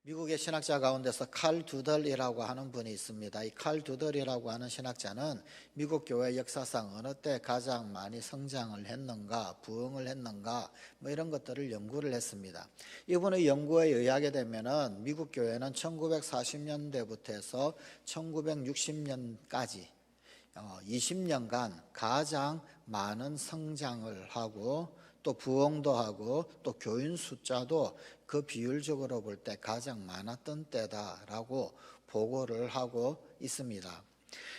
미국의 신학자 가운데서 칼 두덜이라고 하는 분이 있습니다. 이 칼 두덜이라고 하는 신학자는 미국 교회 역사상 어느 때 가장 많이 성장을 했는가, 부흥을 했는가, 이런 것들을 연구를 했습니다. 이분의 연구에 의하게 되면은 미국 교회는 1940년대부터 해서 1960년까지 20년간 가장 많은 성장을 하고 또 부흥도 하고 또 교인 숫자도 그 비율적으로 볼 때 가장 많았던 때다라고 보고를 하고 있습니다.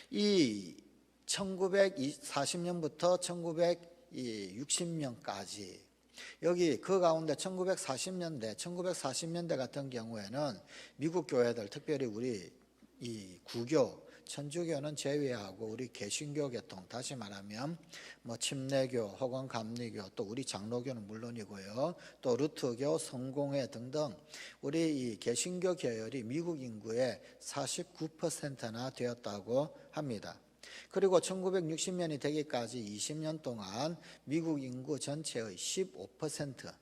이 1940년부터 1960년까지 여기 그 가운데 1940년대 같은 경우에는 미국 교회들, 특별히 우리 이 구교 천주교는 제외하고 우리 개신교 계통, 다시 말하면 침례교 혹은 감리교, 또 우리 장로교는 물론이고요, 또 루터교, 성공회 등등 우리 이 개신교 계열이 미국 인구의 49%나 되었다고 합니다. 그리고 1960년이 되기까지 20년 동안 미국 인구 전체의 15%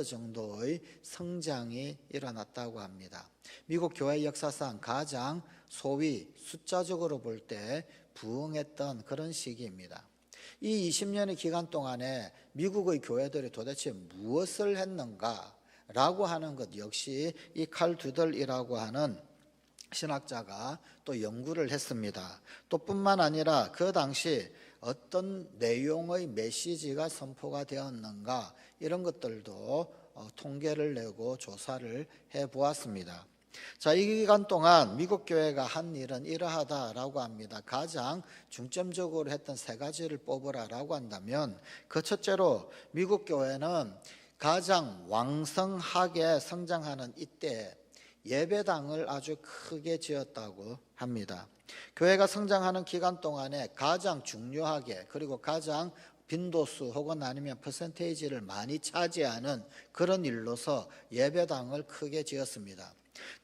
정도의 성장이 일어났다고 합니다. 미국 교회 역사상 가장 소위 숫자적으로 볼 때 부흥했던 그런 시기입니다. 이 20년의 기간 동안에 미국의 교회들이 도대체 무엇을 했는가라고 하는 것 역시 이 칼 두덜이라고 하는 신학자가 또 연구를 했습니다. 또 뿐만 아니라 그 당시 어떤 내용의 메시지가 선포가 되었는가 이런 것들도 통계를 내고 조사를 해보았습니다. 자, 이 기간 동안 미국 교회가 한 일은 이러하다라고 합니다. 가장 중점적으로 했던 세 가지를 뽑으라라고 한다면 그 첫째로 미국 교회는 가장 왕성하게 성장하는 이때 예배당을 아주 크게 지었다고 합니다. 교회가 성장하는 기간 동안에 가장 중요하게 그리고 가장 빈도수 혹은 아니면 퍼센테이지를 많이 차지하는 그런 일로서 예배당을 크게 지었습니다.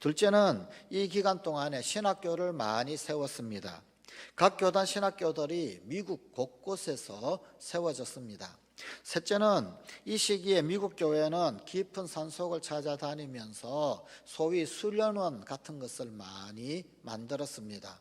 둘째는 이 기간 동안에 신학교를 많이 세웠습니다. 각 교단 신학교들이 미국 곳곳에서 세워졌습니다. 셋째는 이 시기에 미국 교회는 깊은 산속을 찾아다니면서 소위 수련원 같은 것을 많이 만들었습니다.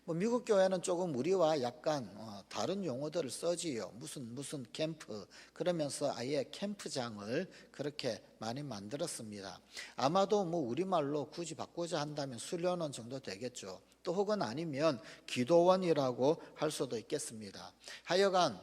미국 교회는 조금 우리와 약간 다른 용어들을 써지요. 무슨 캠프 그러면서 아예 캠프장을 그렇게 많이 만들었습니다. 아마도 우리말로 굳이 바꾸자 한다면 수련원 정도 되겠죠. 또 혹은 아니면 기도원이라고 할 수도 있겠습니다. 하여간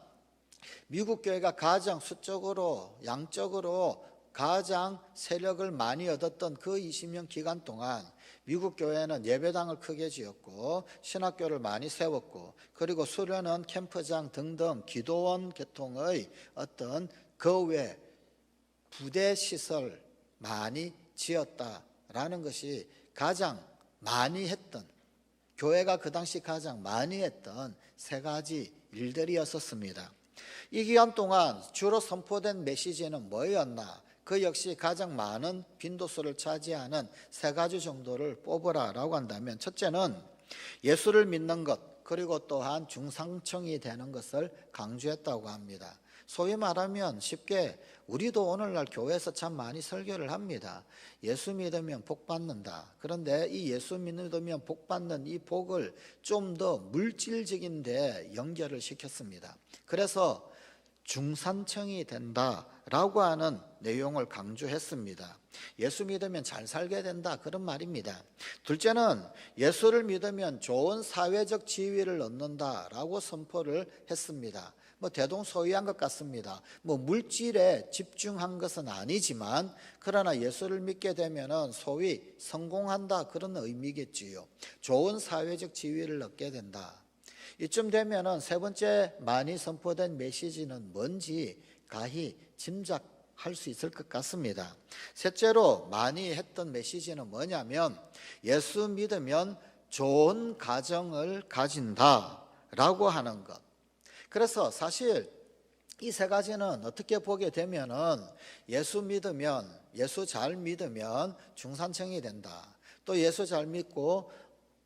미국 교회가 가장 수적으로 양적으로 가장 세력을 많이 얻었던 그 20년 기간 동안 미국 교회는 예배당을 크게 지었고 신학교를 많이 세웠고 그리고 수련원, 캠프장 등등 기도원 계통의 어떤 그 외 부대 시설 많이 지었다라는 것이 가장 많이 했던 교회가 그 당시 가장 많이 했던 세 가지 일들이었었습니다. 이 기간 동안 주로 선포된 메시지는 뭐였나? 그 역시 가장 많은 빈도수를 차지하는 세 가지 정도를 뽑으라라고 한다면 첫째는 예수를 믿는 것 그리고 또한 중상층이 되는 것을 강조했다고 합니다. 소위 말하면 쉽게 우리도 오늘날 교회에서 참 많이 설교를 합니다. 예수 믿으면 복 받는다. 그런데 이 예수 믿으면 복 받는 이 복을 좀 더 물질적인 데 연결을 시켰습니다. 그래서 중산층이 된다라고 하는 내용을 강조했습니다. 예수 믿으면 잘 살게 된다 그런 말입니다. 둘째는 예수를 믿으면 좋은 사회적 지위를 얻는다라고 선포를 했습니다. 대동소이한 것 같습니다. 물질에 집중한 것은 아니지만 그러나 예수를 믿게 되면은 소위 성공한다 그런 의미겠지요. 좋은 사회적 지위를 얻게 된다. 이쯤 되면은 세 번째 많이 선포된 메시지는 뭔지 가히 짐작할 수 있을 것 같습니다. 셋째로 많이 했던 메시지는 뭐냐면 예수 믿으면 좋은 가정을 가진다라고 하는 것. 그래서 사실 이 세 가지는 어떻게 보게 되면은 예수 잘 믿으면 중산층이 된다. 또 예수 잘 믿고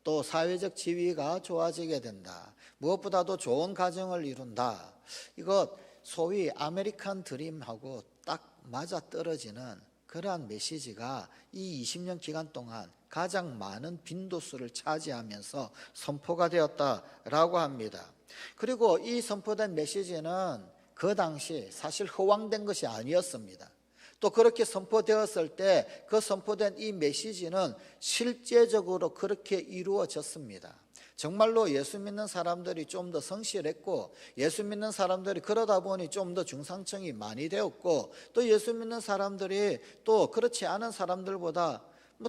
또 사회적 지위가 좋아지게 된다. 무엇보다도 좋은 가정을 이룬다. 이것 소위 아메리칸 드림하고 딱 맞아떨어지는 그러한 메시지가 이 20년 기간 동안 가장 많은 빈도수를 차지하면서 선포가 되었다라고 합니다. 그리고 이 선포된 메시지는 그 당시 사실 허황된 것이 아니었습니다. 또 그렇게 선포되었을 때 그 선포된 이 메시지는 실제적으로 그렇게 이루어졌습니다. 정말로 예수 믿는 사람들이 좀 더 성실했고, 예수 믿는 사람들이 그러다 보니 좀 더 중상층이 많이 되었고, 또 예수 믿는 사람들이 또 그렇지 않은 사람들보다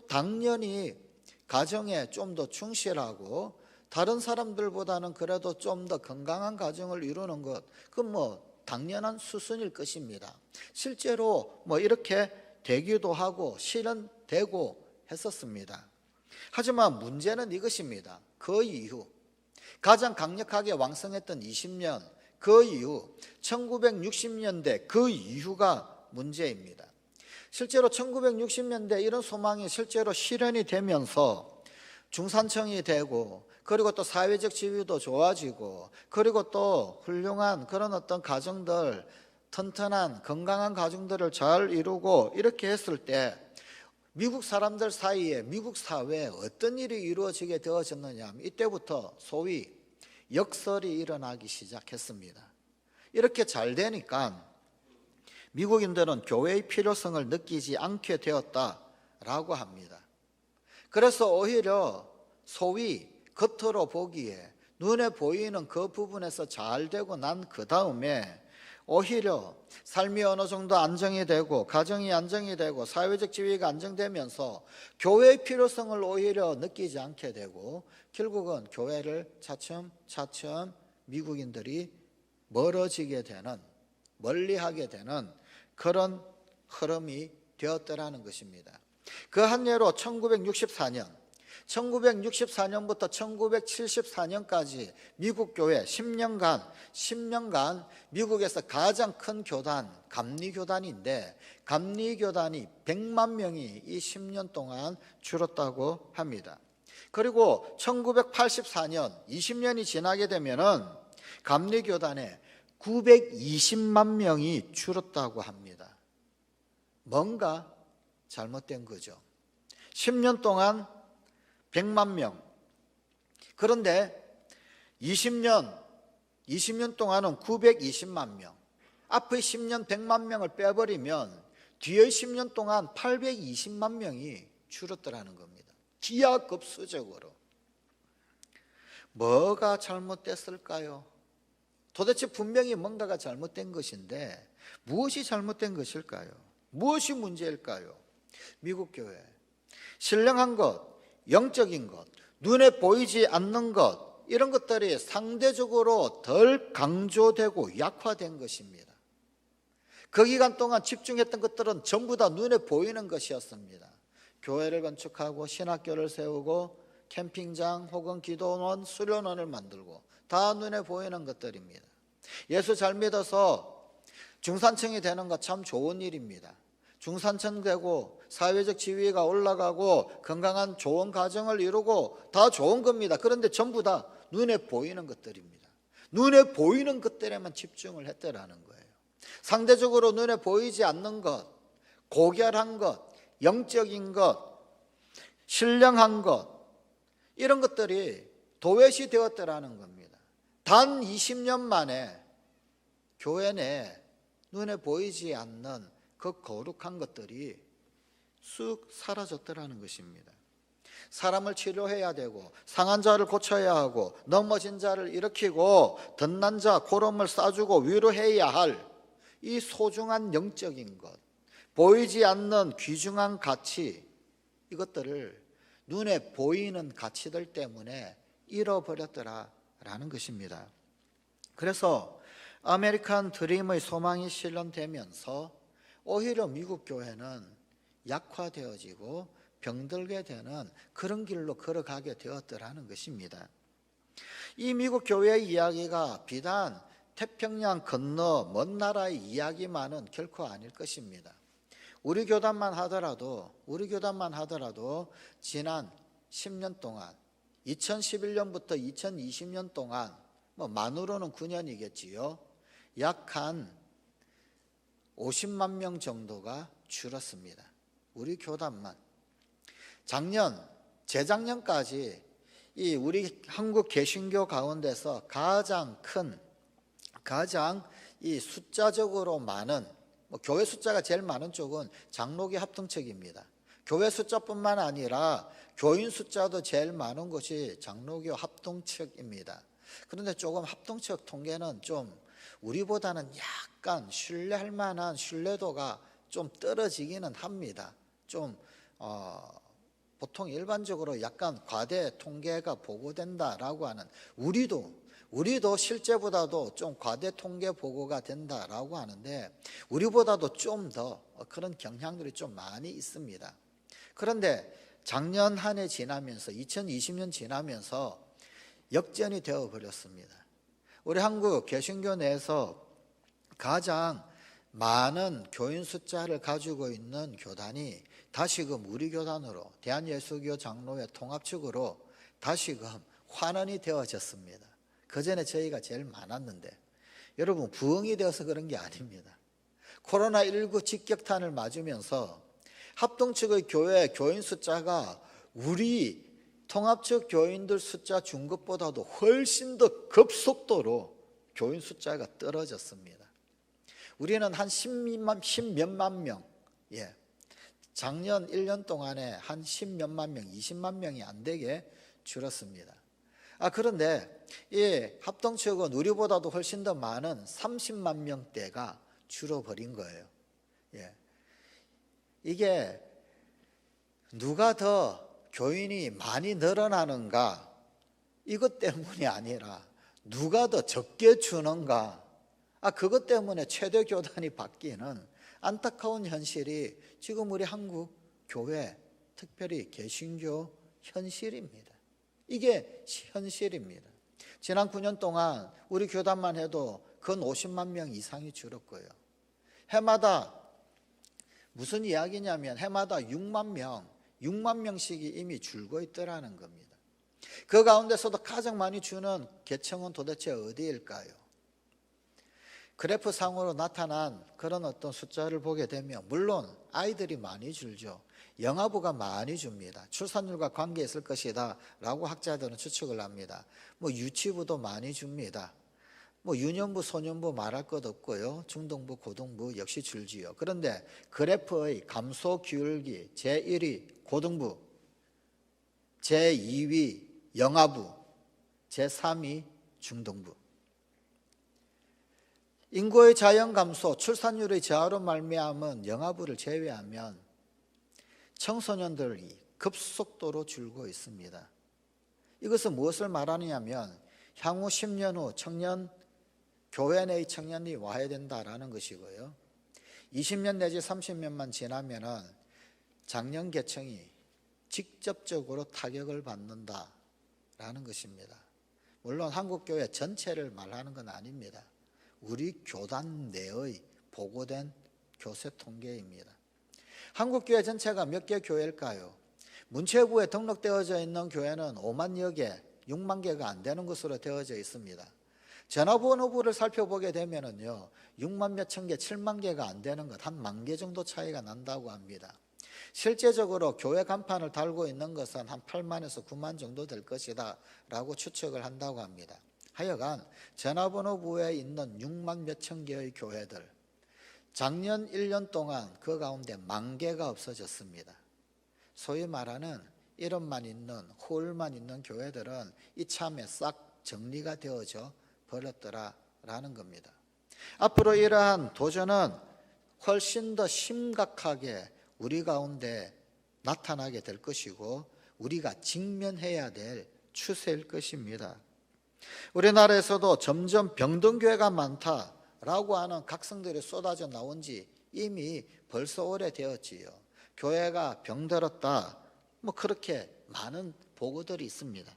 당연히 가정에 좀 더 충실하고 다른 사람들보다는 그래도 좀 더 건강한 가정을 이루는 것, 그건 당연한 수순일 것입니다. 실제로 이렇게 되기도 하고 실현되고 했었습니다. 하지만 문제는 이것입니다. 그 이후 가장 강력하게 왕성했던 20년, 그 이후 1960년대 그 이후가 문제입니다. 실제로 1960년대 이런 소망이 실제로 실현이 되면서 중산층이 되고, 그리고 또 사회적 지위도 좋아지고, 그리고 또 훌륭한 그런 어떤 가정들, 튼튼한 건강한 가정들을 잘 이루고 이렇게 했을 때 미국 사람들 사이에, 미국 사회에 어떤 일이 이루어지게 되어졌느냐 하면 이때부터 소위 역설이 일어나기 시작했습니다. 이렇게 잘 되니까 미국인들은 교회의 필요성을 느끼지 않게 되었다라고 합니다. 그래서 오히려 소위 겉으로 보기에 눈에 보이는 그 부분에서 잘 되고 난 그 다음에 오히려 삶이 어느 정도 안정이 되고, 가정이 안정이 되고, 사회적 지위가 안정되면서 교회의 필요성을 오히려 느끼지 않게 되고, 결국은 교회를 차츰차츰 미국인들이 멀어지게 되는, 멀리하게 되는 그런 흐름이 되었더라는 것입니다. 그 한 예로 1964년부터 1974년까지 미국 교회 10년간 미국에서 가장 큰 교단, 감리교단인데, 감리교단이 100만 명이 이 10년 동안 줄었다고 합니다. 그리고 1984년, 20년이 지나게 되면은 감리교단에 920만 명이 줄었다고 합니다. 뭔가 잘못된 거죠. 10년 동안 100만 명. 그런데 20년 동안은 920만 명. 앞의 10년 100만 명을 빼버리면 뒤의 10년 동안 820만 명이 줄었더라는 겁니다. 기하급수적으로. 뭐가 잘못됐을까요? 도대체 분명히 뭔가가 잘못된 것인데 무엇이 잘못된 것일까요? 무엇이 문제일까요? 미국 교회, 신령한 것, 영적인 것, 눈에 보이지 않는 것, 이런 것들이 상대적으로 덜 강조되고 약화된 것입니다. 그 기간 동안 집중했던 것들은 전부 다 눈에 보이는 것이었습니다. 교회를 건축하고 신학교를 세우고 캠핑장 혹은 기도원, 수련원을 만들고 다 눈에 보이는 것들입니다. 예수 잘 믿어서 중산층이 되는 것 참 좋은 일입니다. 중산층 되고 사회적 지위가 올라가고 건강한 좋은 가정을 이루고 다 좋은 겁니다. 그런데 전부 다 눈에 보이는 것들입니다. 눈에 보이는 것들에만 집중을 했더라는 거예요. 상대적으로 눈에 보이지 않는 것, 고결한 것, 영적인 것, 신령한 것, 이런 것들이 도외시 되었더라는 겁니다. 단 20년 만에 교회 내 눈에 보이지 않는 그 거룩한 것들이 쑥 사라졌더라는 것입니다. 사람을 치료해야 되고, 상한 자를 고쳐야 하고, 넘어진 자를 일으키고, 덧난 자 고름을 싸주고 위로해야 할 이 소중한 영적인 것, 보이지 않는 귀중한 가치, 이것들을 눈에 보이는 가치들 때문에 잃어버렸더라라는 것입니다. 그래서 아메리칸 드림의 소망이 실현되면서 오히려 미국 교회는 약화되어지고 병들게 되는 그런 길로 걸어가게 되었더라는 것입니다. 이 미국 교회의 이야기가 비단 태평양 건너 먼 나라의 이야기만은 결코 아닐 것입니다. 우리 교단만 하더라도 지난 10년 동안 2011년부터 2020년 동안 만으로는 9년이겠지요. 약 한 50만 명 정도가 줄었습니다. 우리 교단만. 재작년까지 이 우리 한국 개신교 가운데서 가장 이 숫자적으로 많은, 교회 숫자가 제일 많은 쪽은 장로교 합동측입니다. 교회 숫자뿐만 아니라 교인 숫자도 제일 많은 곳이 장로교 합동측입니다. 그런데 조금 합동측 통계는 좀 우리보다는 약간 신뢰할 만한 신뢰도가 좀 떨어지기는 합니다. 보통 일반적으로 약간 과대 통계가 보고된다라고 하는, 우리도 실제보다도 좀 과대 통계 보고가 된다라고 하는데 우리보다도 좀 더 그런 경향들이 좀 많이 있습니다. 그런데 작년 한 해 지나면서 2020년 지나면서 역전이 되어 버렸습니다. 우리 한국 개신교 내에서 가장 많은 교인 숫자를 가지고 있는 교단이 다시금 우리 교단으로, 대한예수교 장로회 통합측으로 다시금 환원이 되어졌습니다. 그전에 저희가 제일 많았는데, 여러분 부흥이 되어서 그런 게 아닙니다. 코로나19 직격탄을 맞으면서 합동측의 교인 숫자가 우리 통합측 교인들 숫자 준 것보다도 훨씬 더 급속도로 교인 숫자가 떨어졌습니다. 우리는 한 10몇만 명, 작년 1년 동안에 한 10몇만 명, 20만 명이 안 되게 줄었습니다. 그런데 이 합동측은 우리보다도 훨씬 더 많은 30만 명대가 줄어버린 거예요. 이게 누가 더 교인이 많이 늘어나는가, 이것 때문이 아니라 누가 더 적게 주는가, 그것 때문에 최대 교단이 바뀌는 안타까운 현실이 지금 우리 한국 교회, 특별히 개신교 현실입니다. 이게 현실입니다. 지난 9년 동안 우리 교단만 해도 근 50만 명 이상이 줄었고요. 해마다 무슨 이야기냐면 해마다 6만 명씩이 이미 줄고 있더라는 겁니다. 그 가운데서도 가장 많이 주는 계층은 도대체 어디일까요? 그래프 상으로 나타난 그런 어떤 숫자를 보게 되면 물론 아이들이 많이 줄죠. 영아부가 많이 줍니다. 출산율과 관계 있을 것이다 라고 학자들은 추측을 합니다. 유치부도 많이 줍니다. 유년부, 소년부 말할 것 없고요. 중등부, 고등부 역시 줄지요. 그런데 그래프의 감소 기울기 제1위 고등부, 제2위 영아부, 제3위 중등부. 인구의 자연 감소, 출산율의 저하로 말미암은 영아부를 제외하면 청소년들이 급속도로 줄고 있습니다. 이것은 무엇을 말하느냐면 향후 10년 후 교회 내의 청년이 와야 된다라는 것이고요. 20년 내지 30년만 지나면은 장년 계층이 직접적으로 타격을 받는다라는 것입니다. 물론 한국교회 전체를 말하는 건 아닙니다. 우리 교단 내의 보고된 교세 통계입니다. 한국교회 전체가 몇 개 교회일까요? 문체부에 등록되어져 있는 교회는 5만여 개, 6만 개가 안 되는 것으로 되어져 있습니다. 전화번호부를 살펴보게 되면은요, 6만 몇천 개, 7만 개가 안 되는 것, 한 10,000개 정도 차이가 난다고 합니다. 실제적으로 교회 간판을 달고 있는 것은 한 8만에서 9만 정도 될 것이다 라고 추측을 한다고 합니다. 하여간 전화번호부에 있는 6만 몇천 개의 교회들, 작년 1년 동안 그 가운데 10,000개가 없어졌습니다. 소위 말하는 이름만 있는, 홀만 있는 교회들은 이참에 싹 정리가 되어져 버렸더라라는 겁니다. 앞으로 이러한 도전은 훨씬 더 심각하게 우리 가운데 나타나게 될 것이고 우리가 직면해야 될 추세일 것입니다. 우리나라에서도 점점 병든교회가 많다라고 하는 각성들이 쏟아져 나온 지 이미 벌써 오래되었지요. 교회가 병들었다, 그렇게 많은 보고들이 있습니다.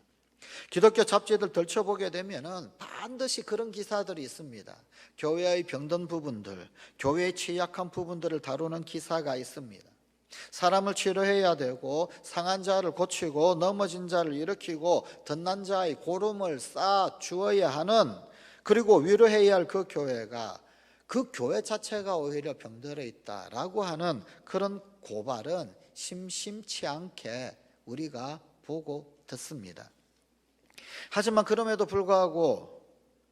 기독교 잡지들 들춰보게 되면은 반드시 그런 기사들이 있습니다. 교회의 병든 부분들, 교회의 취약한 부분들을 다루는 기사가 있습니다. 사람을 치료해야 되고 상한 자를 고치고 넘어진 자를 일으키고 덧난 자의 고름을 쌓아 주어야 하는, 그리고 위로해야 할 그 교회가 그 교회 자체가 오히려 병들어 있다라고 하는 그런 고발은 심심치 않게 우리가 보고 듣습니다. 하지만 그럼에도 불구하고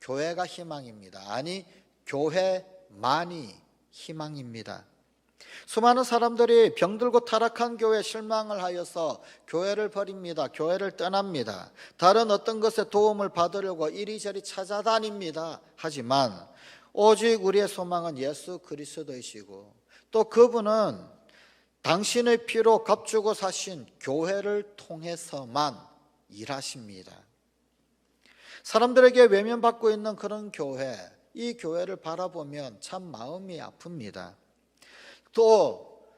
교회가 희망입니다. 아니, 교회만이 희망입니다. 수많은 사람들이 병들고 타락한 교회에 실망을 하여서 교회를 버립니다. 교회를 떠납니다. 다른 어떤 것에 도움을 받으려고 이리저리 찾아다닙니다. 하지만 오직 우리의 소망은 예수 그리스도이시고, 또 그분은 당신의 피로 값주고 사신 교회를 통해서만 일하십니다. 사람들에게 외면받고 있는 그런 교회, 이 교회를 바라보면 참 마음이 아픕니다. 또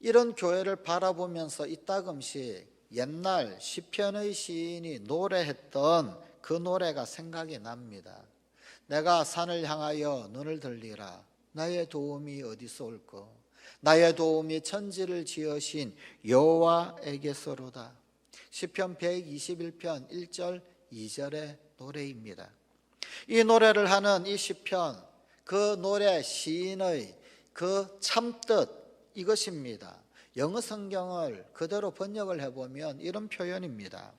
이런 교회를 바라보면서 이따금씩 옛날 시편의 시인이 노래했던 그 노래가 생각이 납니다. 내가 산을 향하여 눈을 들리라. 나의 도움이 어디서 올꼬? 나의 도움이 천지를 지으신 여호와에게서로다. 시편 121편 1절 2절의 노래입니다. 이 노래를 하는 이 시편, 그 노래 시인의 그 참뜻 이것입니다. 영어 성경을 그대로 번역을 해보면 이런 표현입니다.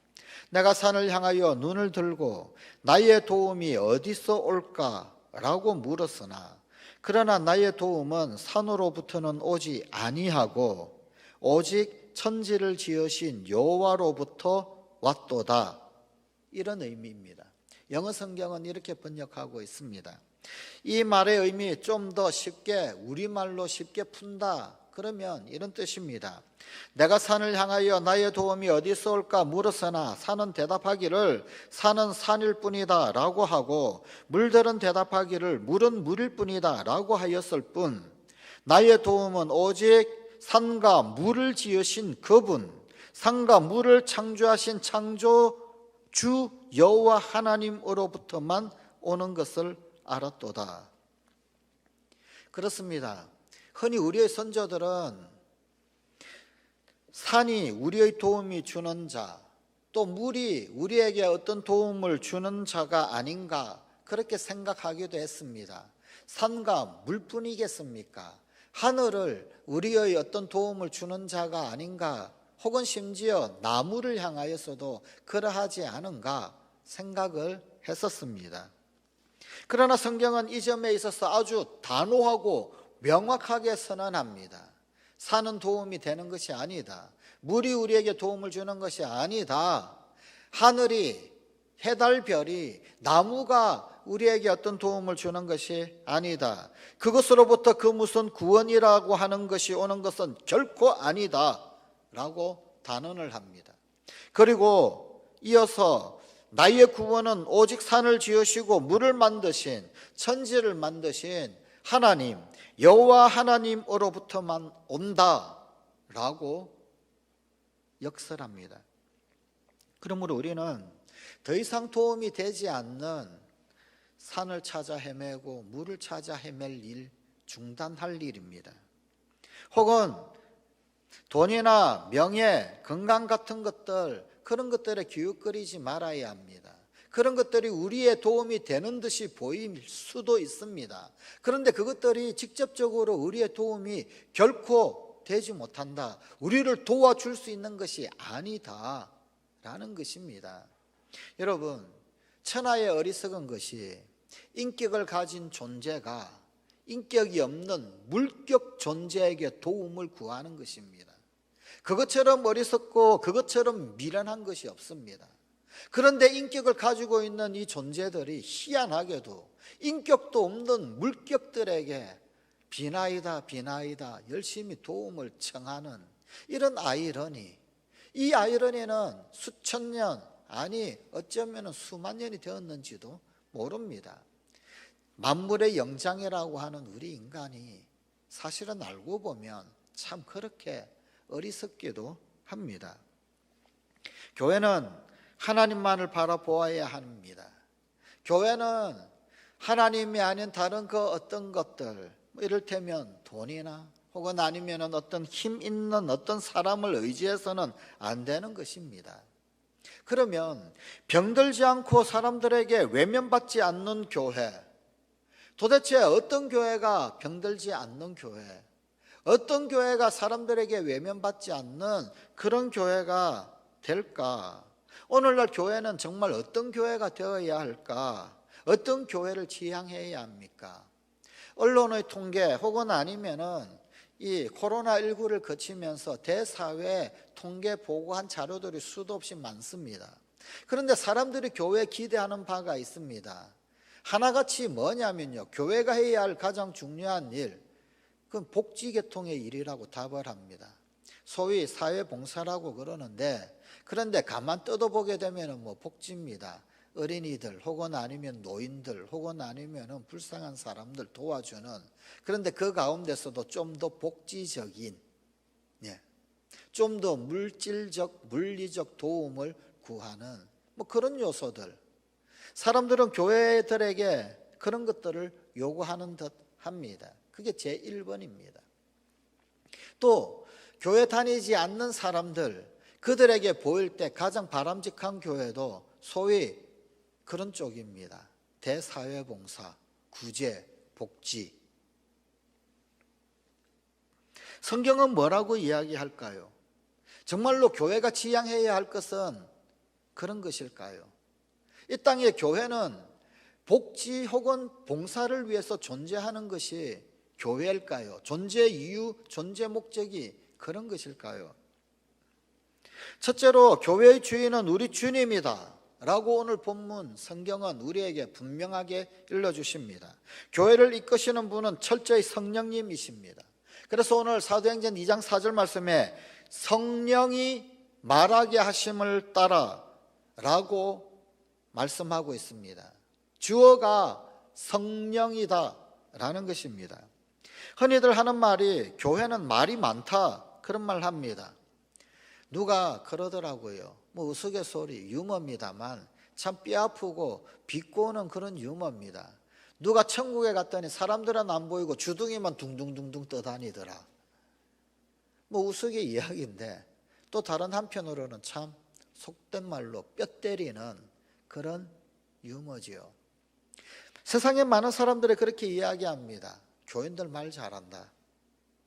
내가 산을 향하여 눈을 들고 나의 도움이 어디서 올까? 라고 물었으나 그러나 나의 도움은 산으로부터는 오지 아니하고 오직 천지를 지으신 여호와로부터 왔도다. 이런 의미입니다. 영어 성경은 이렇게 번역하고 있습니다. 이 말의 의미 좀 더 쉽게, 우리말로 쉽게 푼다 그러면 이런 뜻입니다. 내가 산을 향하여 나의 도움이 어디서 올까 물었으나 산은 대답하기를 산은 산일 뿐이다 라고 하고, 물들은 대답하기를 물은 물일 뿐이다 라고 하였을 뿐, 나의 도움은 오직 산과 물을 지으신 그분, 산과 물을 창조하신 창조주 여호와 하나님으로부터만 오는 것을 알았도다. 그렇습니다. 흔히 우리의 선조들은 산이 우리의 도움이 주는 자, 또 물이 우리에게 어떤 도움을 주는 자가 아닌가 그렇게 생각하기도 했습니다. 산과 물뿐이겠습니까? 하늘을 우리의 어떤 도움을 주는 자가 아닌가, 혹은 심지어 나무를 향하여서도 그러하지 않은가 생각을 했었습니다. 그러나 성경은 이 점에 있어서 아주 단호하고 명확하게 선언합니다. 산은 도움이 되는 것이 아니다. 물이 우리에게 도움을 주는 것이 아니다. 하늘이, 해달, 별이, 나무가 우리에게 어떤 도움을 주는 것이 아니다. 그것으로부터 그 무슨 구원이라고 하는 것이 오는 것은 결코 아니다 라고 단언을 합니다. 그리고 이어서 나의 구원은 오직 산을 지으시고 물을 만드신, 천지를 만드신 하나님, 여호와 하나님으로부터만 온다라고 역설합니다. 그러므로 우리는 더 이상 도움이 되지 않는 산을 찾아 헤매고 물을 찾아 헤맬 일, 중단할 일입니다. 혹은 돈이나 명예, 건강 같은 것들, 그런 것들에 기웃거리지 말아야 합니다. 그런 것들이 우리의 도움이 되는 듯이 보일 수도 있습니다. 그런데 그것들이 직접적으로 우리의 도움이 결코 되지 못한다. 우리를 도와줄 수 있는 것이 아니다 라는 것입니다. 여러분, 천하의 어리석은 것이 인격을 가진 존재가 인격이 없는 물격 존재에게 도움을 구하는 것입니다. 그것처럼 어리석고 그것처럼 미련한 것이 없습니다. 그런데 인격을 가지고 있는 이 존재들이 희한하게도 인격도 없는 물격들에게 비나이다 비나이다 열심히 도움을 청하는 이런 아이러니, 이 아이러니는 수천 년, 아니 어쩌면 수만 년이 되었는지도 모릅니다. 만물의 영장이라고 하는 우리 인간이 사실은 알고 보면 참 그렇게 어리석기도 합니다. 교회는 하나님만을 바라보아야 합니다. 교회는 하나님이 아닌 다른 그 어떤 것들, 이를테면 돈이나 혹은 아니면 어떤 힘 있는 어떤 사람을 의지해서는 안 되는 것입니다. 그러면 병들지 않고 사람들에게 외면받지 않는 교회, 도대체 어떤 교회가 병들지 않는 교회, 어떤 교회가 사람들에게 외면받지 않는 그런 교회가 될까? 오늘날 교회는 정말 어떤 교회가 되어야 할까? 어떤 교회를 지향해야 합니까? 언론의 통계 혹은 아니면은 이 코로나19를 거치면서 대사회 통계 보고한 자료들이 수도 없이 많습니다. 그런데 사람들이 교회에 기대하는 바가 있습니다. 하나같이 뭐냐면요, 교회가 해야 할 가장 중요한 일, 그건 복지계통의 일이라고 답을 합니다. 소위 사회봉사라고 그러는데, 그런데 가만 뜯어보게 되면 뭐 복지입니다. 어린이들 혹은 아니면 노인들 혹은 아니면 불쌍한 사람들 도와주는, 그런데 그 가운데서도 좀 더 복지적인, 좀 더 물질적 물리적 도움을 구하는 뭐 그런 요소들, 사람들은 교회들에게 그런 것들을 요구하는 듯 합니다. 그게 제1번입니다. 또 교회 다니지 않는 사람들, 그들에게 보일 때 가장 바람직한 교회도 소위 그런 쪽입니다. 대사회봉사, 구제, 복지. 성경은 뭐라고 이야기할까요? 정말로 교회가 지향해야 할 것은 그런 것일까요? 이 땅의 교회는 복지 혹은 봉사를 위해서 존재하는 것이 교회일까요? 존재 이유, 존재 목적이 그런 것일까요? 첫째로 교회의 주인은 우리 주님이다 라고 오늘 본문 성경은 우리에게 분명하게 일러주십니다. 교회를 이끄시는 분은 철저히 성령님이십니다. 그래서 오늘 사도행전 2장 4절 말씀에 성령이 말하게 하심을 따라 라고 말씀하고 있습니다. 주어가 성령이다 라는 것입니다. 흔히들 하는 말이 교회는 말이 많다 그런 말 합니다. 누가 그러더라고요. 뭐 우스갯소리 유머입니다만 참 뼈아프고 비꼬는 그런 유머입니다. 누가 천국에 갔더니 사람들은 안 보이고 주둥이만 둥둥둥둥 떠다니더라. 뭐 우스개 이야기인데 또 다른 한편으로는 참 속된 말로 뼈 때리는 그런 유머지요. 세상에 많은 사람들이 그렇게 이야기합니다. 교인들 말 잘한다.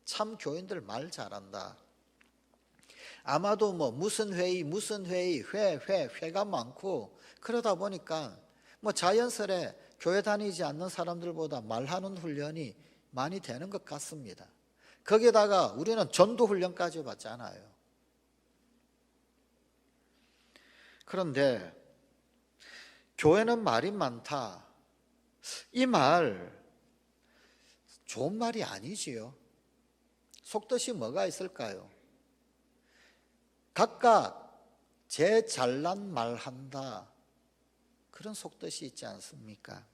참 교인들 말 잘한다. 아마도 뭐 무슨 회의 회가 많고 그러다 보니까 뭐 자연스레 교회 다니지 않는 사람들보다 말하는 훈련이 많이 되는 것 같습니다. 거기다가 우리는 전도 훈련까지 받잖아요. 그런데 교회는 말이 많다. 이 말 좋은 말이 아니지요. 속뜻이 뭐가 있을까요? 각각 제 잘난 말한다. 그런 속뜻이 있지 않습니까?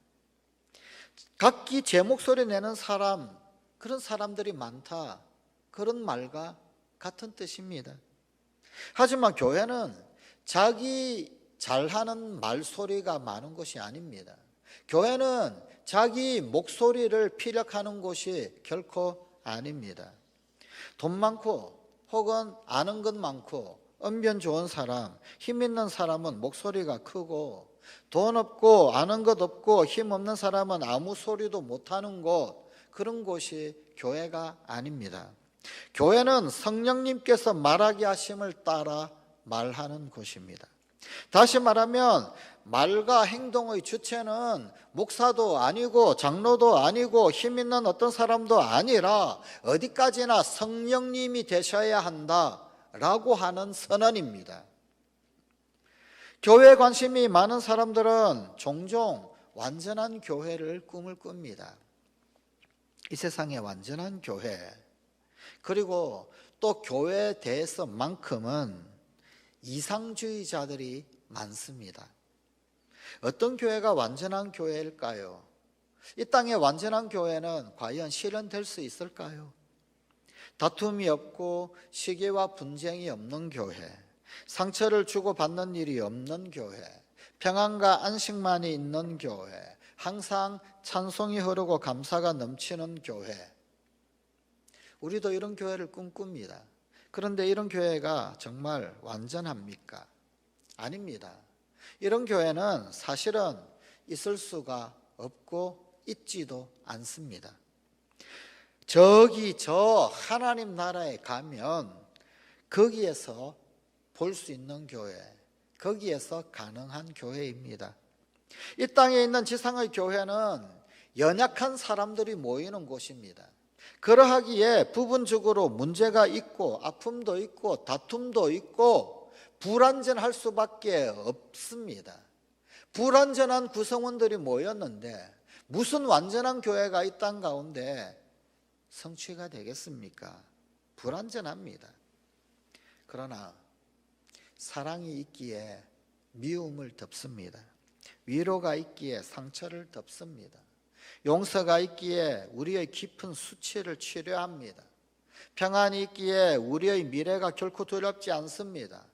각기 제 목소리 내는 사람, 그런 사람들이 많다. 그런 말과 같은 뜻입니다. 하지만 교회는 자기 잘하는 말소리가 많은 곳이 아닙니다. 교회는 자기 목소리를 피력하는 곳이 결코 아닙니다. 돈 많고 혹은 아는 것 많고 언변 좋은 사람, 힘 있는 사람은 목소리가 크고, 돈 없고 아는 것 없고 힘 없는 사람은 아무 소리도 못하는 곳, 그런 곳이 교회가 아닙니다. 교회는 성령님께서 말하게 하심을 따라 말하는 곳입니다. 다시 말하면 말과 행동의 주체는 목사도 아니고 장로도 아니고 힘 있는 어떤 사람도 아니라 어디까지나 성령님이 되셔야 한다라고 하는 선언입니다. 교회에 관심이 많은 사람들은 종종 완전한 교회를 꿈을 꿉니다. 이 세상의 완전한 교회, 그리고 또 교회에 대해서만큼은 이상주의자들이 많습니다. 어떤 교회가 완전한 교회일까요? 이 땅의 완전한 교회는 과연 실현될 수 있을까요? 다툼이 없고 시기와 분쟁이 없는 교회, 상처를 주고받는 일이 없는 교회, 평안과 안식만이 있는 교회, 항상 찬송이 흐르고 감사가 넘치는 교회. 우리도 이런 교회를 꿈꿉니다. 그런데 이런 교회가 정말 완전합니까? 아닙니다. 이런 교회는 사실은 있을 수가 없고 있지도 않습니다. 저기 저 하나님 나라에 가면 거기에서 볼 수 있는 교회, 거기에서 가능한 교회입니다. 이 땅에 있는 지상의 교회는 연약한 사람들이 모이는 곳입니다. 그러하기에 부분적으로 문제가 있고 아픔도 있고 다툼도 있고 불완전할 수밖에 없습니다. 불완전한 구성원들이 모였는데 무슨 완전한 교회가 이 땅 가운데 성취가 되겠습니까? 불완전합니다. 그러나 사랑이 있기에 미움을 덮습니다. 위로가 있기에 상처를 덮습니다. 용서가 있기에 우리의 깊은 수치를 치료합니다. 평안이 있기에 우리의 미래가 결코 두렵지 않습니다.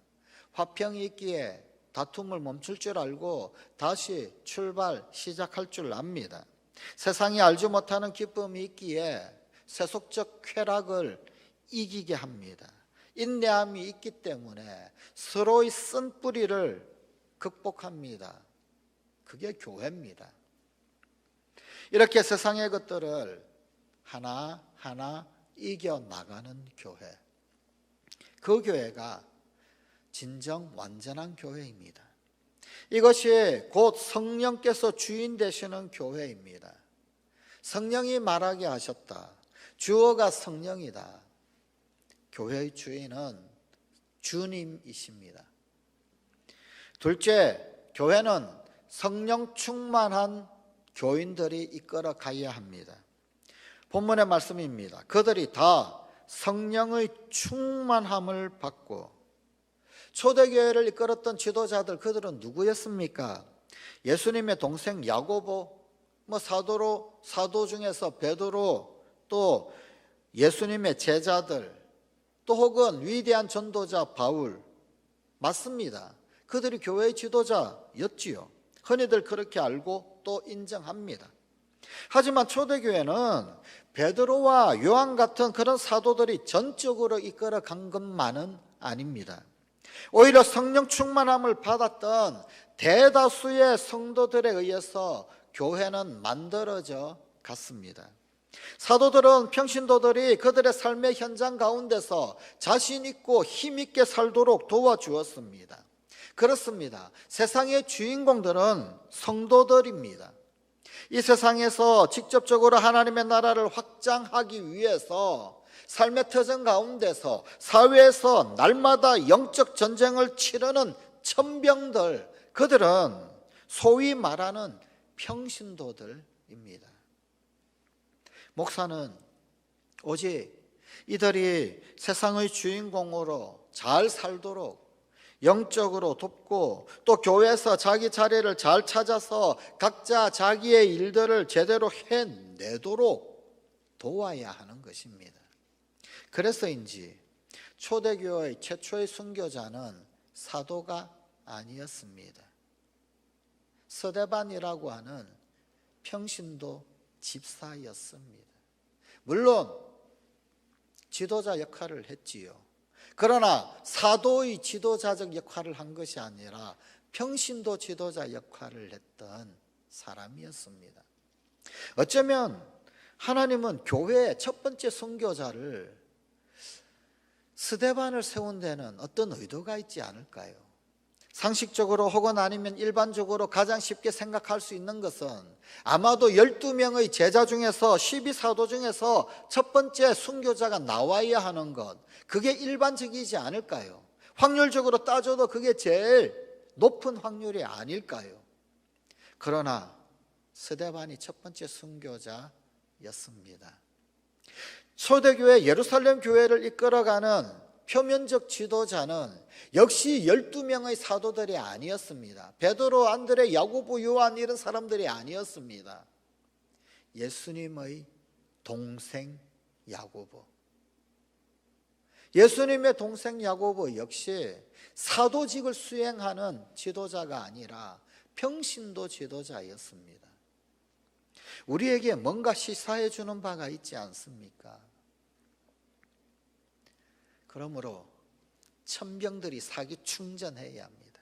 화평이 있기에 다툼을 멈출 줄 알고 다시 시작할 줄 압니다. 세상이 알지 못하는 기쁨이 있기에 세속적 쾌락을 이기게 합니다. 인내함이 있기 때문에 서로의 쓴뿌리를 극복합니다. 그게 교회입니다. 이렇게 세상의 것들을 하나하나 이겨나가는 교회, 그 교회가 진정 완전한 교회입니다. 이것이 곧 성령께서 주인 되시는 교회입니다. 성령이 말하게 하셨다. 주어가 성령이다. 교회의 주인은 주님이십니다. 둘째, 교회는 성령 충만한 교인들이 이끌어 가야 합니다. 본문의 말씀입니다. 그들이 다 성령의 충만함을 받고, 초대교회를 이끌었던 지도자들, 그들은 누구였습니까? 예수님의 동생 야고보, 사도 중에서 베드로, 또 예수님의 제자들, 또 혹은 위대한 전도자 바울, 맞습니다. 그들이 교회의 지도자였지요. 흔히들 그렇게 알고 또 인정합니다. 하지만 초대교회는 베드로와 요한 같은 그런 사도들이 전적으로 이끌어 간 것만은 아닙니다. 오히려 성령 충만함을 받았던 대다수의 성도들에 의해서 교회는 만들어져 갔습니다. 사도들은 평신도들이 그들의 삶의 현장 가운데서 자신 있고 힘 있게 살도록 도와주었습니다. 그렇습니다. 세상의 주인공들은 성도들입니다. 이 세상에서 직접적으로 하나님의 나라를 확장하기 위해서 삶의 터전 가운데서 사회에서 날마다 영적 전쟁을 치르는 천병들, 그들은 소위 말하는 평신도들입니다. 목사는 오직 이들이 세상의 주인공으로 잘 살도록 영적으로 돕고, 또 교회에서 자기 자리를 잘 찾아서 각자 자기의 일들을 제대로 해내도록 도와야 하는 것입니다. 그래서인지 초대교회의 최초의 순교자는 사도가 아니었습니다. 스데반이라고 하는 평신도 집사였습니다. 물론 지도자 역할을 했지요. 그러나 사도의 지도자적 역할을 한 것이 아니라 평신도 지도자 역할을 했던 사람이었습니다. 어쩌면 하나님은 교회의 첫 번째 선교자를 스데반을 세운 데는 어떤 의도가 있지 않을까요? 상식적으로 혹은 아니면 일반적으로 가장 쉽게 생각할 수 있는 것은 아마도 12명의 제자 중에서 12사도 중에서 첫 번째 순교자가 나와야 하는 것, 그게 일반적이지 않을까요? 확률적으로 따져도 그게 제일 높은 확률이 아닐까요? 그러나 스데반이 첫 번째 순교자였습니다. 초대교회 예루살렘 교회를 이끌어가는 표면적 지도자는 역시 12명의 사도들이 아니었습니다. 베드로, 안드레, 야고보, 요한 이런 사람들이 아니었습니다. 예수님의 동생 야고보. 예수님의 동생 야고보 역시 사도직을 수행하는 지도자가 아니라 평신도 지도자였습니다. 우리에게 뭔가 시사해 주는 바가 있지 않습니까? 그러므로 천병들이 사기 충전해야 합니다.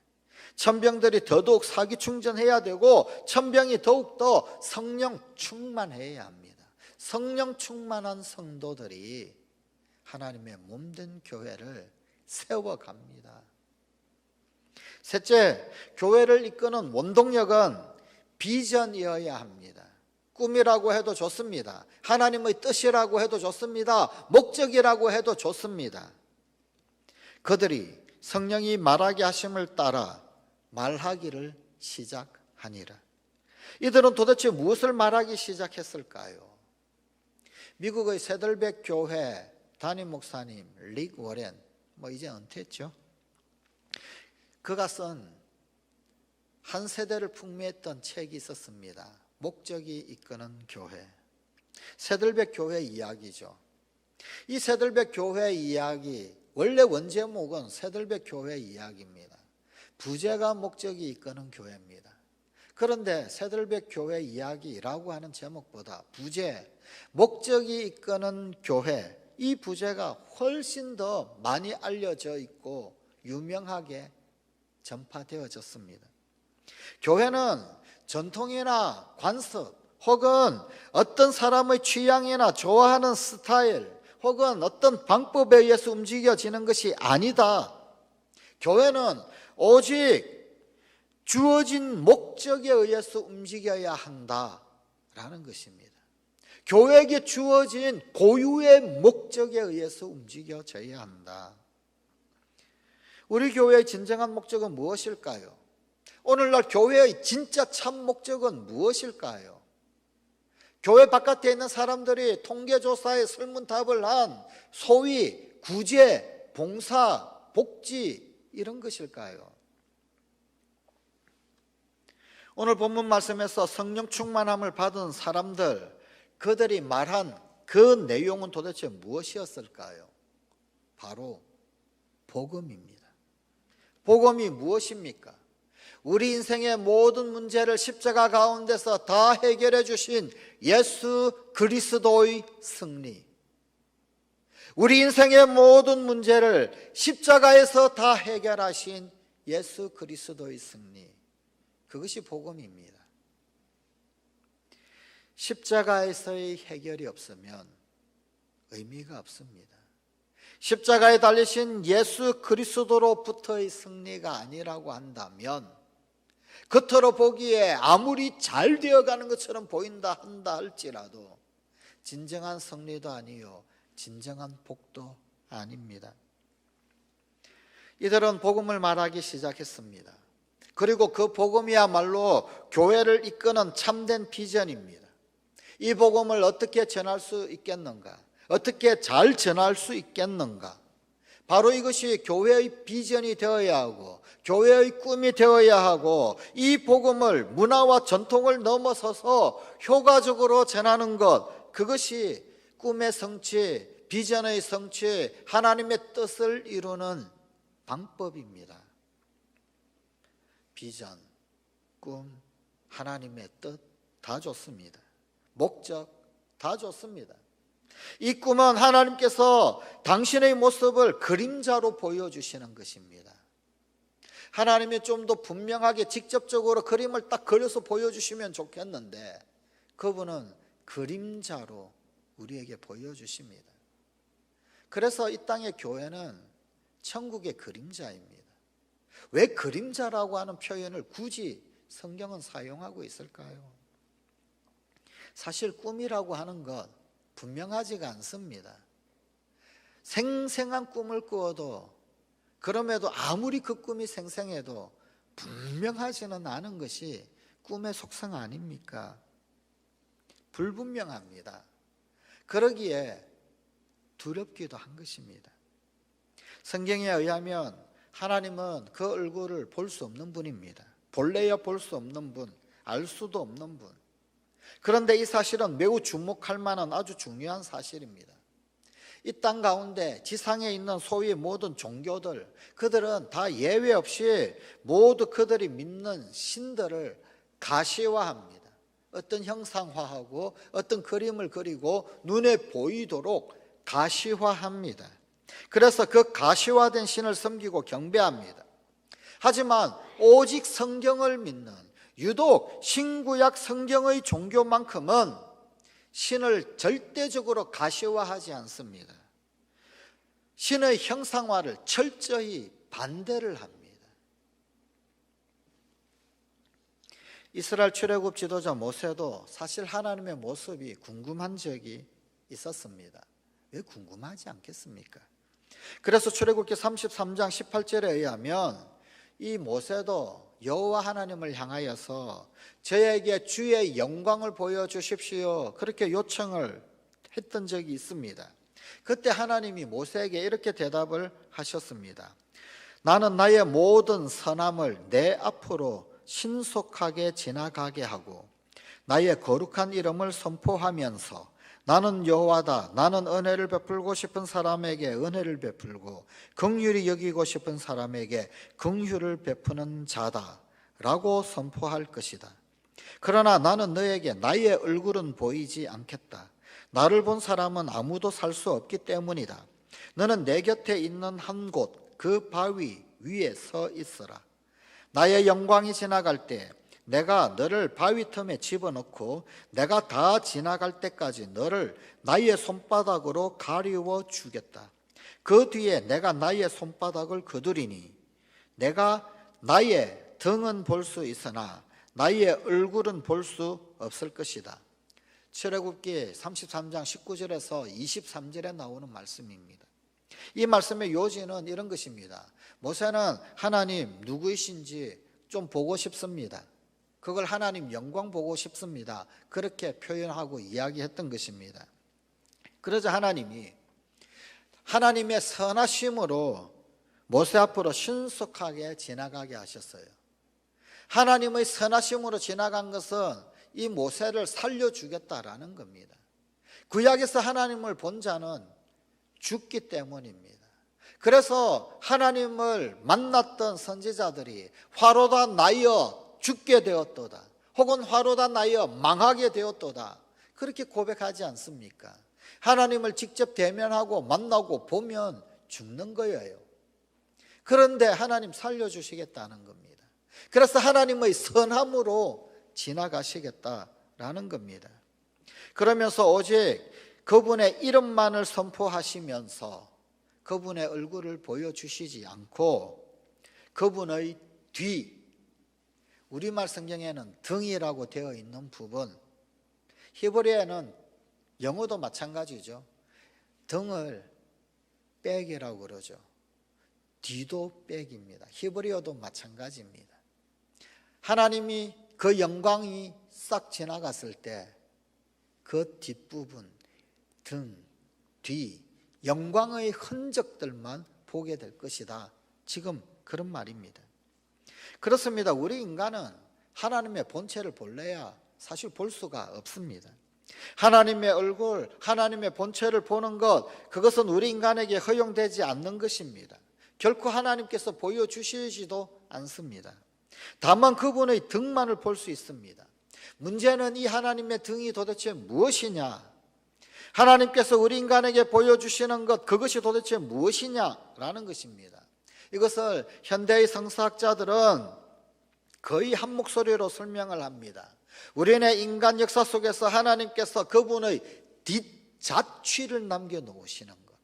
천병들이 더더욱 사기 충전해야 되고 천병이 더욱더 성령 충만해야 합니다. 성령 충만한 성도들이 하나님의 몸된 교회를 세워갑니다. 셋째, 교회를 이끄는 원동력은 비전이어야 합니다. 꿈이라고 해도 좋습니다. 하나님의 뜻이라고 해도 좋습니다. 목적이라고 해도 좋습니다. 그들이 성령이 말하게 하심을 따라 말하기를 시작하니라. 이들은 도대체 무엇을 말하기 시작했을까요? 미국의 세들백 교회 담임 목사님 릭 워렌, 이제 은퇴했죠. 그가 쓴 한 세대를 풍미했던 책이 있었습니다. 목적이 이끄는 교회. 세들백 교회 이야기죠. 이 세들백 교회 이야기, 원래 원제목은 세들백 교회 이야기입니다. 부제가 목적이 이끄는 교회입니다. 그런데 세들백 교회 이야기라고 하는 제목보다 부제, 목적이 이끄는 교회, 이 부제가 훨씬 더 많이 알려져 있고 유명하게 전파되어졌습니다. 교회는 전통이나 관습 혹은 어떤 사람의 취향이나 좋아하는 스타일 혹은 어떤 방법에 의해서 움직여지는 것이 아니다. 교회는 오직 주어진 목적에 의해서 움직여야 한다라는 것입니다. 교회에게 주어진 고유의 목적에 의해서 움직여져야 한다. 우리 교회의 진정한 목적은 무엇일까요? 오늘날 교회의 진짜 참 목적은 무엇일까요? 교회 바깥에 있는 사람들이 통계조사에 설문답을 한 소위 구제, 봉사, 복지 이런 것일까요? 오늘 본문 말씀에서 성령 충만함을 받은 사람들, 그들이 말한 그 내용은 도대체 무엇이었을까요? 바로 복음입니다. 복음이 무엇입니까? 우리 인생의 모든 문제를 십자가 가운데서 다 해결해 주신 예수 그리스도의 승리. 우리 인생의 모든 문제를 십자가에서 다 해결하신 예수 그리스도의 승리. 그것이 복음입니다. 십자가에서의 해결이 없으면 의미가 없습니다. 십자가에 달리신 예수 그리스도로부터의 승리가 아니라고 한다면 겉으로 보기에 아무리 잘 되어가는 것처럼 보인다 한다 할지라도 진정한 승리도 아니요 진정한 복도 아닙니다. 이들은 복음을 말하기 시작했습니다. 그리고 그 복음이야말로 교회를 이끄는 참된 비전입니다. 이 복음을 어떻게 전할 수 있겠는가? 어떻게 잘 전할 수 있겠는가? 바로 이것이 교회의 비전이 되어야 하고 교회의 꿈이 되어야 하고 이 복음을 문화와 전통을 넘어서서 효과적으로 전하는 것, 그것이 꿈의 성취, 비전의 성취, 하나님의 뜻을 이루는 방법입니다. 비전, 꿈, 하나님의 뜻 다 좋습니다. 목적 다 좋습니다. 이 꿈은 하나님께서 당신의 모습을 그림자로 보여주시는 것입니다. 하나님이 좀 더 분명하게 직접적으로 그림을 딱 그려서 보여주시면 좋겠는데 그분은 그림자로 우리에게 보여주십니다. 그래서 이 땅의 교회는 천국의 그림자입니다. 왜 그림자라고 하는 표현을 굳이 성경은 사용하고 있을까요? 사실 꿈이라고 하는 것 분명하지가 않습니다. 생생한 꿈을 꾸어도 그럼에도 아무리 그 꿈이 생생해도 분명하지는 않은 것이 꿈의 속성 아닙니까? 불분명합니다. 그러기에 두렵기도 한 것입니다. 성경에 의하면 하나님은 그 얼굴을 볼 수 없는 분입니다. 볼래야 볼 수 없는 분, 알 수도 없는 분. 그런데 이 사실은 매우 주목할 만한 아주 중요한 사실입니다. 이 땅 가운데 지상에 있는 소위 모든 종교들, 그들은 다 예외 없이 모두 그들이 믿는 신들을 가시화합니다. 어떤 형상화하고 어떤 그림을 그리고 눈에 보이도록 가시화합니다. 그래서 그 가시화된 신을 섬기고 경배합니다. 하지만 오직 성경을 믿는, 유독 신구약 성경의 종교만큼은 신을 절대적으로 가시화하지 않습니다. 신의 형상화를 철저히 반대를 합니다. 이스라엘 출애굽 지도자 모세도 사실 하나님의 모습이 궁금한 적이 있었습니다. 왜 궁금하지 않겠습니까? 그래서 출애굽기 33장 18절에 의하면 이 모세도 여호와 하나님을 향하여서 저에게 주의 영광을 보여주십시오, 그렇게 요청을 했던 적이 있습니다. 그때 하나님이 모세에게 이렇게 대답을 하셨습니다. 나는 나의 모든 선함을 내 앞으로 신속하게 지나가게 하고 나의 거룩한 이름을 선포하면서 나는 여호와다, 나는 은혜를 베풀고 싶은 사람에게 은혜를 베풀고 긍휼히 여기고 싶은 사람에게 긍휼을 베푸는 자다 라고 선포할 것이다. 그러나 나는 너에게 나의 얼굴은 보이지 않겠다. 나를 본 사람은 아무도 살 수 없기 때문이다. 너는 내 곁에 있는 한 곳 그 바위 위에 서 있어라. 나의 영광이 지나갈 때 내가 너를 바위 틈에 집어넣고 내가 다 지나갈 때까지 너를 나의 손바닥으로 가리워 주겠다. 그 뒤에 내가 나의 손바닥을 거두리니 내가 나의 등은 볼 수 있으나 나의 얼굴은 볼 수 없을 것이다. 출애굽기 33장 19절에서 23절에 나오는 말씀입니다. 이 말씀의 요지는 이런 것입니다. 모세는 하나님 누구이신지 좀 보고 싶습니다. 그걸 하나님 영광 보고 싶습니다. 그렇게 표현하고 이야기했던 것입니다. 그러자 하나님이 하나님의 선하심으로 모세 앞으로 신속하게 지나가게 하셨어요. 하나님의 선하심으로 지나간 것은 이 모세를 살려주겠다라는 겁니다. 구약에서 하나님을 본 자는 죽기 때문입니다. 그래서 하나님을 만났던 선지자들이 화로다 나여 죽게 되었도다, 혹은 화로다 나여 망하게 되었도다, 그렇게 고백하지 않습니까? 하나님을 직접 대면하고 만나고 보면 죽는 거예요. 그런데 하나님 살려주시겠다는 겁니다. 그래서 하나님의 선함으로 지나가시겠다라는 겁니다. 그러면서 오직 그분의 이름만을 선포하시면서 그분의 얼굴을 보여주시지 않고 그분의 뒤, 우리말 성경에는 등이라고 되어 있는 부분, 히브리어에는 영어도 마찬가지죠. 등을 백이라고 그러죠. 뒤도 백입니다. 히브리어도 마찬가지입니다. 하나님이 그 영광이 싹 지나갔을 때 그 뒷부분, 등, 뒤, 영광의 흔적들만 보게 될 것이다. 지금 그런 말입니다. 그렇습니다. 우리 인간은 하나님의 본체를 볼래야 사실 볼 수가 없습니다. 하나님의 얼굴, 하나님의 본체를 보는 것, 그것은 우리 인간에게 허용되지 않는 것입니다. 결코 하나님께서 보여주시지도 않습니다. 다만 그분의 등만을 볼 수 있습니다. 문제는 이 하나님의 등이 도대체 무엇이냐? 하나님께서 우리 인간에게 보여주시는 것, 그것이 도대체 무엇이냐라는 것입니다. 이것을 현대의 성서학자들은 거의 한 목소리로 설명을 합니다. 우리네 인간 역사 속에서 하나님께서 그분의 뒷자취를 남겨놓으시는 것,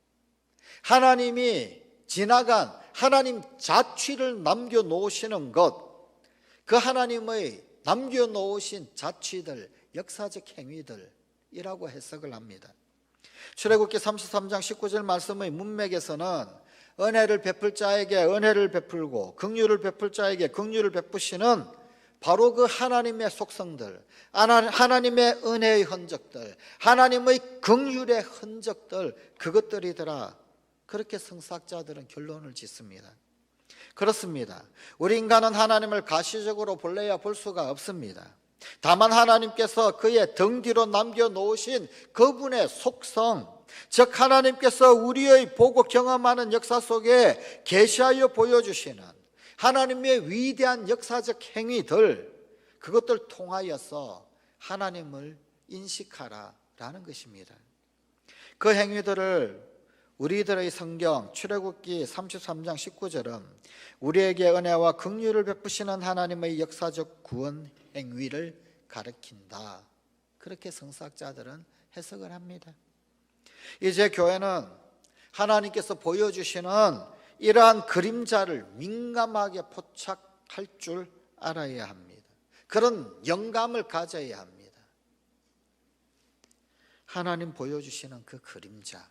하나님이 지나간 하나님 자취를 남겨놓으시는 것, 그 하나님의 남겨놓으신 자취들, 역사적 행위들이라고 해석을 합니다. 출애굽기 33장 19절 말씀의 문맥에서는 은혜를 베풀 자에게 은혜를 베풀고 긍휼을 베풀 자에게 긍휼을 베푸시는 바로 그 하나님의 속성들, 하나님의 은혜의 흔적들, 하나님의 긍휼의 흔적들, 그것들이더라, 그렇게 성사학자들은 결론을 짓습니다. 그렇습니다. 우리 인간은 하나님을 가시적으로 볼래야 볼 수가 없습니다. 다만 하나님께서 그의 등 뒤로 남겨놓으신 그분의 속성, 즉 하나님께서 우리의 보고 경험하는 역사 속에 계시하여 보여주시는 하나님의 위대한 역사적 행위들, 그것들 통하여서 하나님을 인식하라라는 것입니다. 그 행위들을 우리들의 성경 출애굽기 33장 19절은 우리에게 은혜와 긍휼을 베푸시는 하나님의 역사적 구원 행위를 가리킨다. 그렇게 성서학자들은 해석을 합니다. 이제 교회는 하나님께서 보여주시는 이러한 그림자를 민감하게 포착할 줄 알아야 합니다. 그런 영감을 가져야 합니다. 하나님 보여주시는 그 그림자,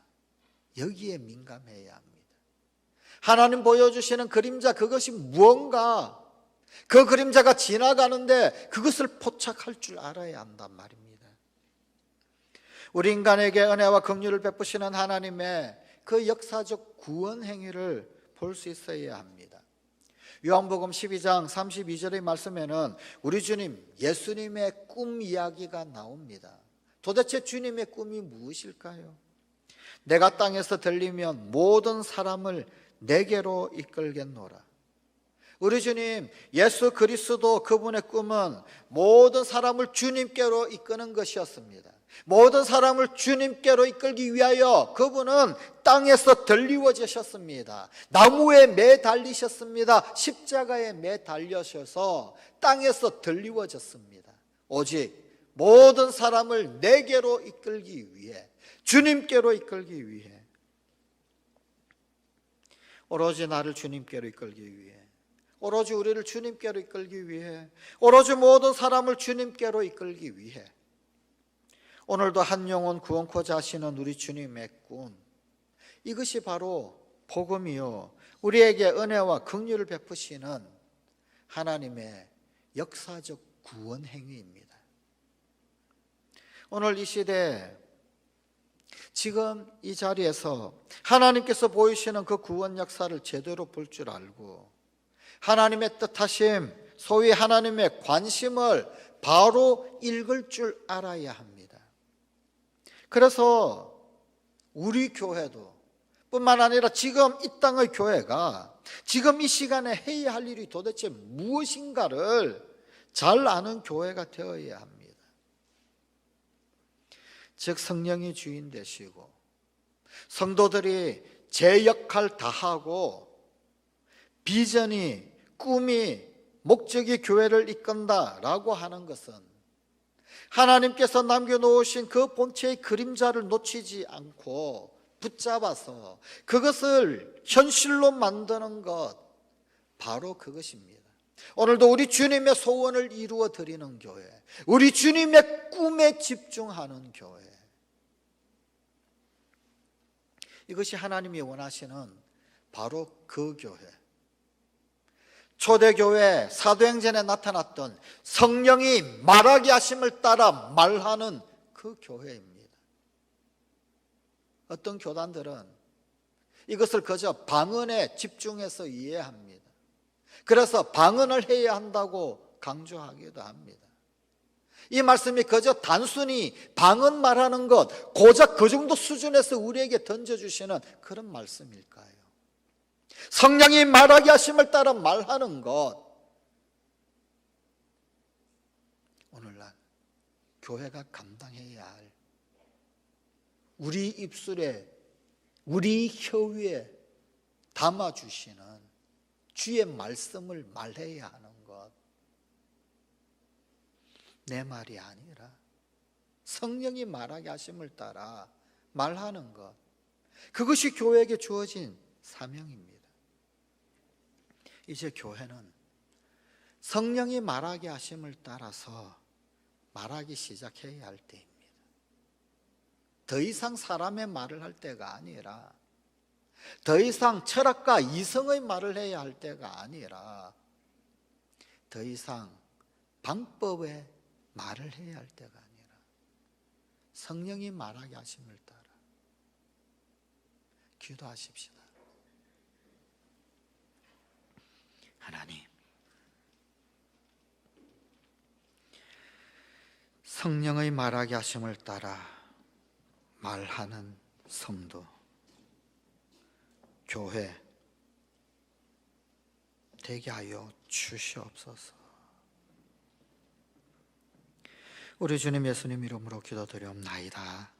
여기에 민감해야 합니다. 하나님 보여주시는 그림자, 그것이 무언가, 그 그림자가 지나가는데 그것을 포착할 줄 알아야 한단 말입니다. 우리 인간에게 은혜와 긍휼을 베푸시는 하나님의 그 역사적 구원 행위를 볼 수 있어야 합니다. 요한복음 12장 32절의 말씀에는 우리 주님, 예수님의 꿈 이야기가 나옵니다. 도대체 주님의 꿈이 무엇일까요? 내가 땅에서 들리면 모든 사람을 내게로 이끌겠노라. 우리 주님 예수 그리스도 그분의 꿈은 모든 사람을 주님께로 이끄는 것이었습니다. 모든 사람을 주님께로 이끌기 위하여 그분은 땅에서 들리워지셨습니다. 나무에 매달리셨습니다. 십자가에 매달려셔서 땅에서 들리워졌습니다. 오직 모든 사람을 내게로 이끌기 위해, 주님께로 이끌기 위해, 오로지 나를 주님께로 이끌기 위해, 오로지 우리를 주님께로 이끌기 위해, 오로지 모든 사람을 주님께로 이끌기 위해 오늘도 한 영혼 구원코자 하시는 우리 주님의 꿈, 이것이 바로 복음이요 우리에게 은혜와 긍휼을 베푸시는 하나님의 역사적 구원 행위입니다. 오늘 이 시대 지금 이 자리에서 하나님께서 보이시는 그 구원 역사를 제대로 볼 줄 알고 하나님의 뜻하심, 소위 하나님의 관심을 바로 읽을 줄 알아야 합니다. 그래서 우리 교회도 뿐만 아니라 지금 이 땅의 교회가 지금 이 시간에 해야 할 일이 도대체 무엇인가를 잘 아는 교회가 되어야 합니다. 즉 성령이 주인 되시고 성도들이 제 역할 다 하고 비전이, 꿈이, 목적이 교회를 이끈다라고 하는 것은 하나님께서 남겨놓으신 그 본체의 그림자를 놓치지 않고 붙잡아서 그것을 현실로 만드는 것, 바로 그것입니다. 오늘도 우리 주님의 소원을 이루어 드리는 교회, 우리 주님의 꿈에 집중하는 교회, 이것이 하나님이 원하시는 바로 그 교회, 초대교회 사도행전에 나타났던 성령이 말하게 하심을 따라 말하는 그 교회입니다. 어떤 교단들은 이것을 그저 방언에 집중해서 이해합니다. 그래서 방언을 해야 한다고 강조하기도 합니다. 이 말씀이 그저 단순히 방언 말하는 것, 고작 그 정도 수준에서 우리에게 던져주시는 그런 말씀일까요? 성령이 말하게 하심을 따라 말하는 것, 오늘날 교회가 감당해야 할, 우리 입술에, 우리 혀위에 담아주시는 주의 말씀을 말해야 하는 것, 내 말이 아니라 성령이 말하게 하심을 따라 말하는 것, 그것이 교회에게 주어진 사명입니다. 이제 교회는 성령이 말하게 하심을 따라서 말하기 시작해야 할 때입니다. 더 이상 사람의 말을 할 때가 아니라, 더 이상 철학과 이성의 말을 해야 할 때가 아니라, 더 이상 방법의 말을 해야 할 때가 아니라 성령이 말하게 하심을 따라 기도하십시다. 하나님, 성령의 말하게 하심을 따라 말하는 성도, 교회 되게 하여 주시옵소서. 우리 주님 예수님 이름으로 기도드리옵나이다.